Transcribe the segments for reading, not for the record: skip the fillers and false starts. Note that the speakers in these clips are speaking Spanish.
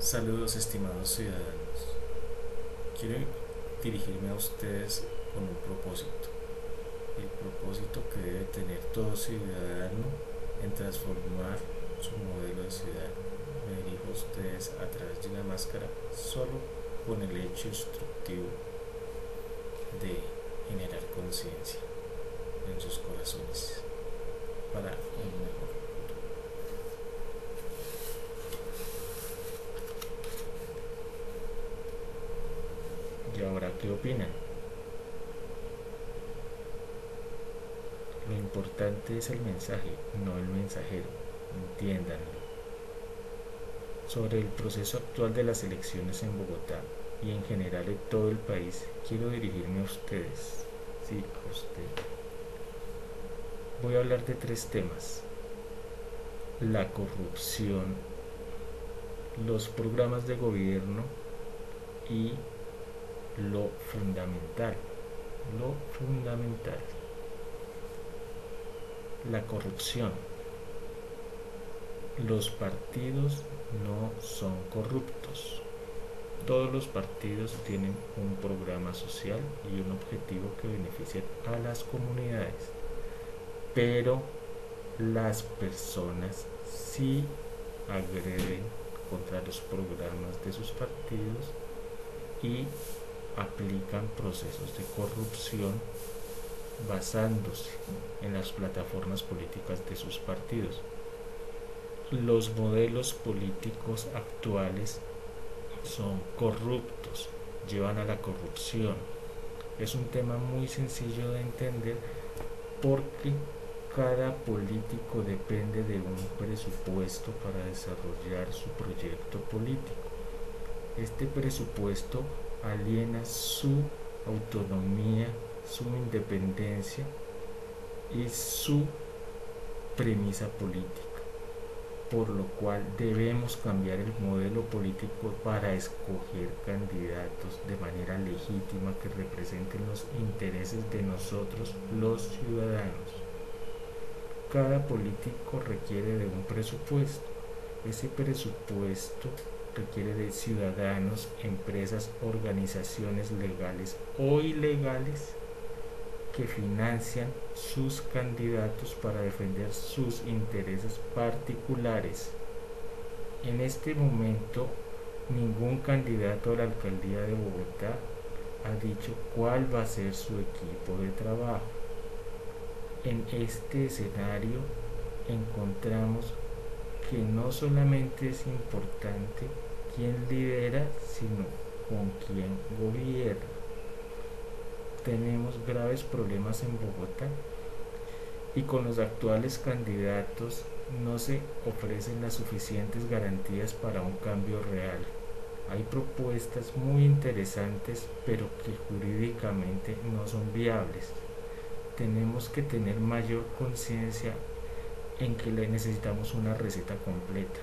Saludos estimados ciudadanos. Quiero dirigirme a ustedes con un propósito. El propósito que debe tener todo ciudadano en transformar su modelo de ciudad. Me dirijo a ustedes a través de una máscara solo con el hecho instructivo de generar conciencia en sus corazones para un mejor. ¿Y ahora qué opinan? Lo importante es el mensaje, no el mensajero. Entiéndanlo. Sobre el proceso actual de las elecciones en Bogotá y en general en todo el país, quiero dirigirme a ustedes. Sí, a usted. Voy a hablar de tres temas: la corrupción, los programas de gobierno y lo fundamental. Lo fundamental, la corrupción. Los partidos no son corruptos. Todos los partidos tienen un programa social y un objetivo que beneficia a las comunidades, pero las personas sí agreden contra los programas de sus partidos y aplican procesos de corrupción basándose en las plataformas políticas de sus partidos. Los modelos políticos actuales son corruptos, llevan a la corrupción. Es un tema muy sencillo de entender porque cada político depende de un presupuesto para desarrollar su proyecto político. Este presupuesto aliena su autonomía, su independencia y su premisa política, por lo cual debemos cambiar el modelo político para escoger candidatos de manera legítima que representen los intereses de nosotros los ciudadanos. Cada político requiere de un presupuesto. Ese presupuesto requiere de ciudadanos, empresas, organizaciones legales o ilegales que financian sus candidatos para defender sus intereses particulares. En este momento, ningún candidato a la alcaldía de Bogotá ha dicho cuál va a ser su equipo de trabajo. En este escenario encontramos que no solamente es importante quién lidera, sino con quién gobierna. Tenemos graves problemas en Bogotá y con los actuales candidatos no se ofrecen las suficientes garantías para un cambio real. Hay propuestas muy interesantes, pero que jurídicamente no son viables. Tenemos que tener mayor conciencia en que necesitamos una receta completa.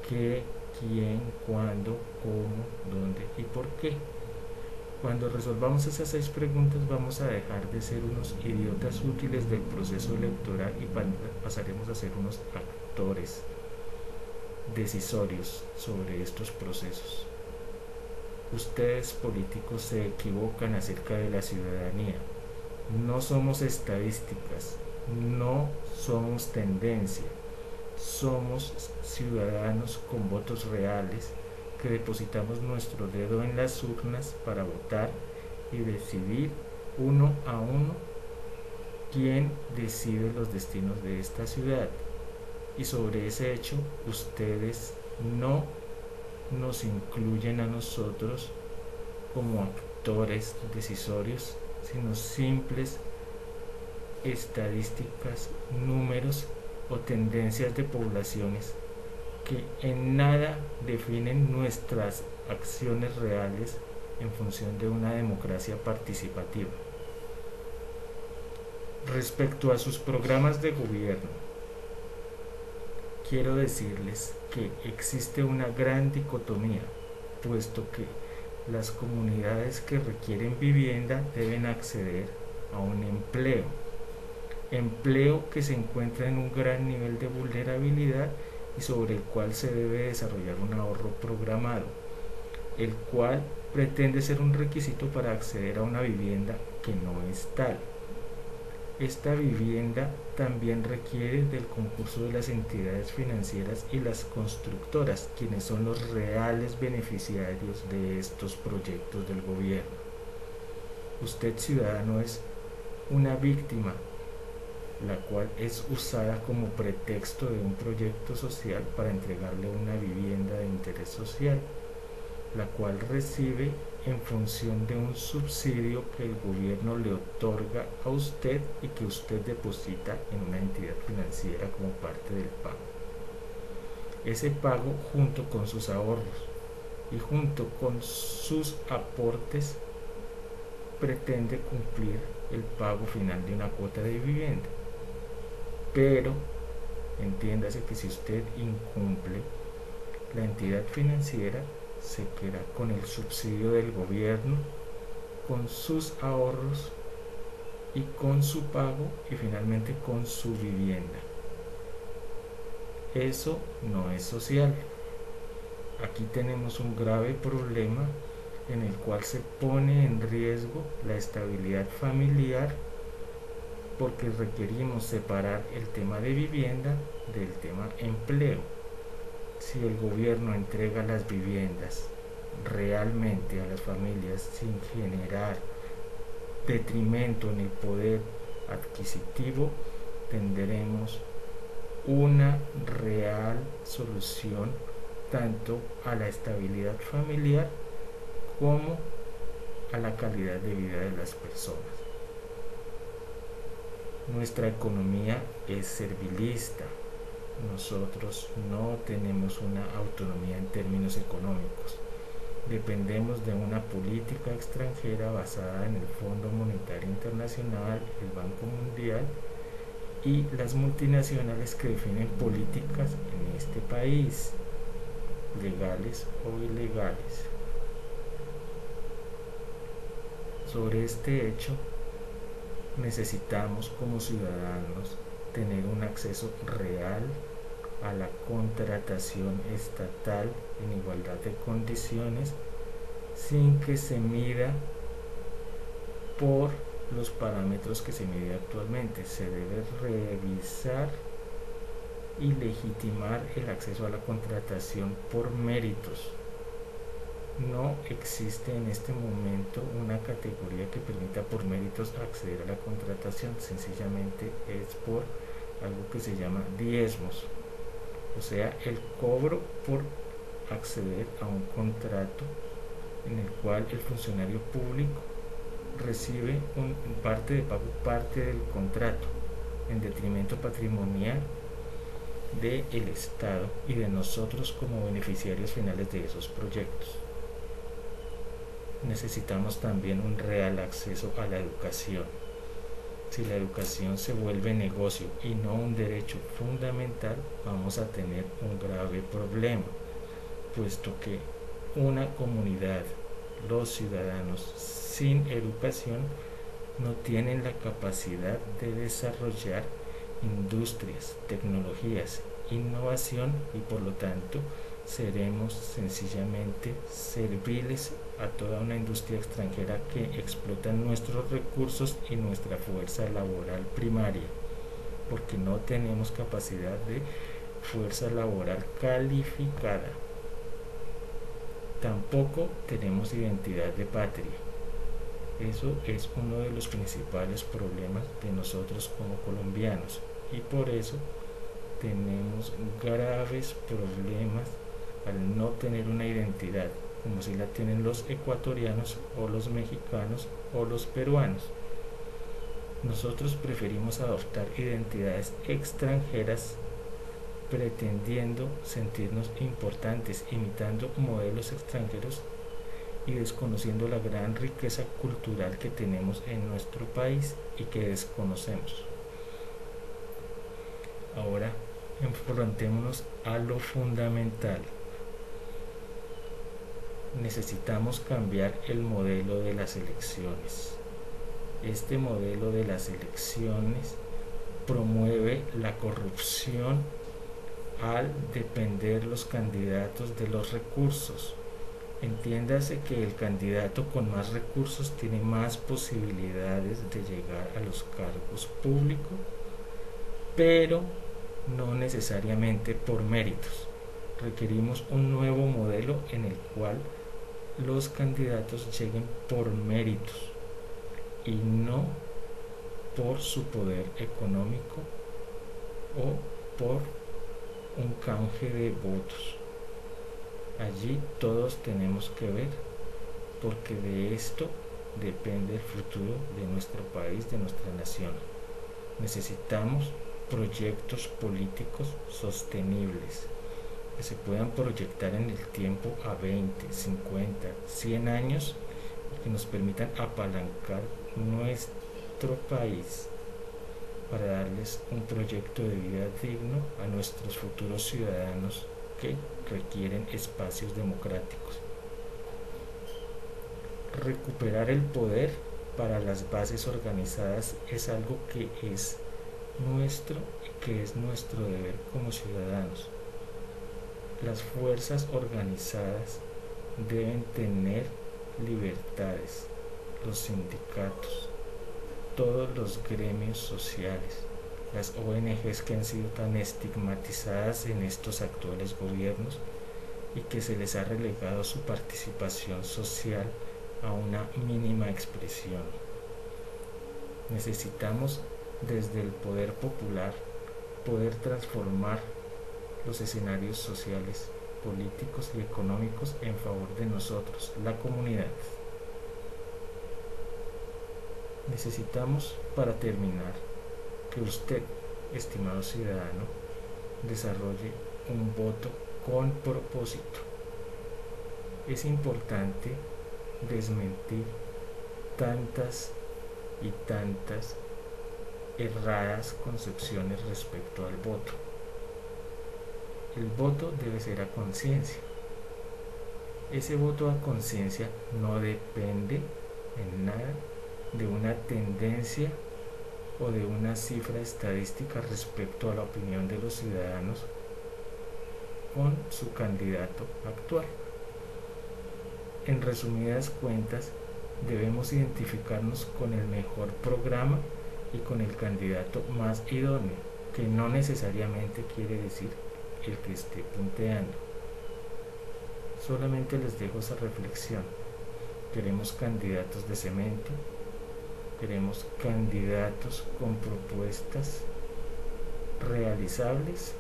¿Qué, quién, cuándo, cómo, dónde y por qué? Cuando resolvamos esas 6 preguntas vamos a dejar de ser unos idiotas útiles del proceso electoral y pasaremos a ser unos actores decisorios sobre estos procesos. Ustedes políticos se equivocan acerca de la ciudadanía. No somos estadísticas, no somos tendencia, somos ciudadanos con votos reales que depositamos nuestro dedo en las urnas para votar y decidir uno a uno quién decide los destinos de esta ciudad. Y sobre ese hecho, ustedes no nos incluyen a nosotros como actores decisorios, sino simples estadísticas, números o tendencias de poblaciones que en nada definen nuestras acciones reales en función de una democracia participativa. Respecto a sus programas de gobierno, quiero decirles que existe una gran dicotomía, puesto que las comunidades que requieren vivienda deben acceder a un empleo que se encuentra en un gran nivel de vulnerabilidad y sobre el cual se debe desarrollar un ahorro programado, el cual pretende ser un requisito para acceder a una vivienda que no es tal. Esta vivienda también requiere del concurso de las entidades financieras y las constructoras, quienes son los reales beneficiarios de estos proyectos del gobierno. Usted, ciudadano, es una víctima, la cual es usada como pretexto de un proyecto social para entregarle una vivienda de interés social, la cual recibe en función de un subsidio que el gobierno le otorga a usted y que usted deposita en una entidad financiera como parte del pago. Ese pago, junto con sus ahorros y junto con sus aportes, pretende cumplir el pago final de una cuota de vivienda. Pero entiéndase que si usted incumple, la entidad financiera se queda con el subsidio del gobierno, con sus ahorros y con su pago y finalmente con su vivienda. Eso no es social. Aquí tenemos un grave problema en el cual se pone en riesgo la estabilidad familiar, porque requerimos separar el tema de vivienda del tema empleo. Si el gobierno entrega las viviendas realmente a las familias sin generar detrimento en el poder adquisitivo, tendremos una real solución tanto a la estabilidad familiar como a la calidad de vida de las personas. Nuestra economía es servilista. Nosotros no tenemos una autonomía en términos económicos. Dependemos de una política extranjera basada en el Fondo Monetario Internacional, el Banco Mundial y las multinacionales que definen políticas en este país, legales o ilegales. Sobre este hecho, necesitamos como ciudadanos tener un acceso real a la contratación estatal en igualdad de condiciones, sin que se mida por los parámetros que se mide actualmente. Se debe revisar y legitimar el acceso a la contratación por méritos. No existe en este momento una categoría que permita por méritos acceder a la contratación, sencillamente es por algo que se llama diezmos, o sea, el cobro por acceder a un contrato en el cual el funcionario público recibe parte de pago, parte del contrato, en detrimento patrimonial del Estado y de nosotros como beneficiarios finales de esos proyectos. Necesitamos también un real acceso a la educación. Si la educación se vuelve negocio y no un derecho fundamental, vamos a tener un grave problema, puesto que una comunidad, los ciudadanos sin educación, no tienen la capacidad de desarrollar industrias, tecnologías, innovación y por lo tanto seremos sencillamente serviles a toda una industria extranjera que explota nuestros recursos y nuestra fuerza laboral primaria, porque no tenemos capacidad de fuerza laboral calificada. Tampoco tenemos identidad de patria. Eso es uno de los principales problemas de nosotros como colombianos y por eso tenemos graves problemas al no tener una identidad como si la tienen los ecuatorianos o los mexicanos o los peruanos. Nosotros preferimos adoptar identidades extranjeras pretendiendo sentirnos importantes, imitando modelos extranjeros y desconociendo la gran riqueza cultural que tenemos en nuestro país y que desconocemos. Ahora enfrentémonos a lo fundamental. Necesitamos cambiar el modelo de las elecciones. Este modelo de las elecciones promueve la corrupción al depender los candidatos de los recursos. Entiéndase que el candidato con más recursos tiene más posibilidades de llegar a los cargos públicos, pero no necesariamente por méritos. Requerimos un nuevo modelo en el cual los candidatos lleguen por méritos y no por su poder económico o por un canje de votos. Allí todos tenemos que ver, porque de esto depende el futuro de nuestro país, de nuestra nación. Necesitamos proyectos políticos sostenibles que se puedan proyectar en el tiempo a 20, 50, 100 años y que nos permitan apalancar nuestro país para darles un proyecto de vida digno a nuestros futuros ciudadanos que requieren espacios democráticos. Recuperar el poder para las bases organizadas es algo que es nuestro y que es nuestro deber como ciudadanos. Las fuerzas organizadas deben tener libertades, los sindicatos, todos los gremios sociales, las ONGs que han sido tan estigmatizadas en estos actuales gobiernos y que se les ha relegado su participación social a una mínima expresión. Necesitamos desde el poder popular poder transformar los escenarios sociales, políticos y económicos en favor de nosotros, la comunidad. Necesitamos, para terminar, que usted, estimado ciudadano, desarrolle un voto con propósito. Es importante desmentir tantas y tantas erradas concepciones respecto al voto. El voto debe ser a conciencia. Ese voto a conciencia no depende en nada de una tendencia o de una cifra estadística respecto a la opinión de los ciudadanos con su candidato actual. En resumidas cuentas, debemos identificarnos con el mejor programa y con el candidato más idóneo, que no necesariamente quiere decir el que esté punteando. Solamente les dejo esa reflexión. Queremos candidatos de cemento, queremos candidatos con propuestas realizables,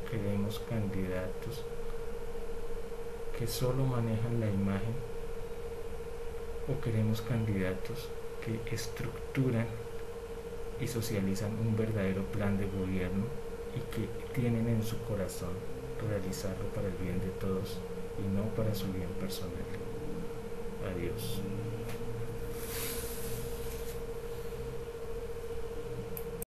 queremos candidatos que solo manejan la imagen, o queremos candidatos que estructuran y socializan un verdadero plan de gobierno y que tienen en su corazón realizarlo para el bien de todos y no para su bien personal. Adiós.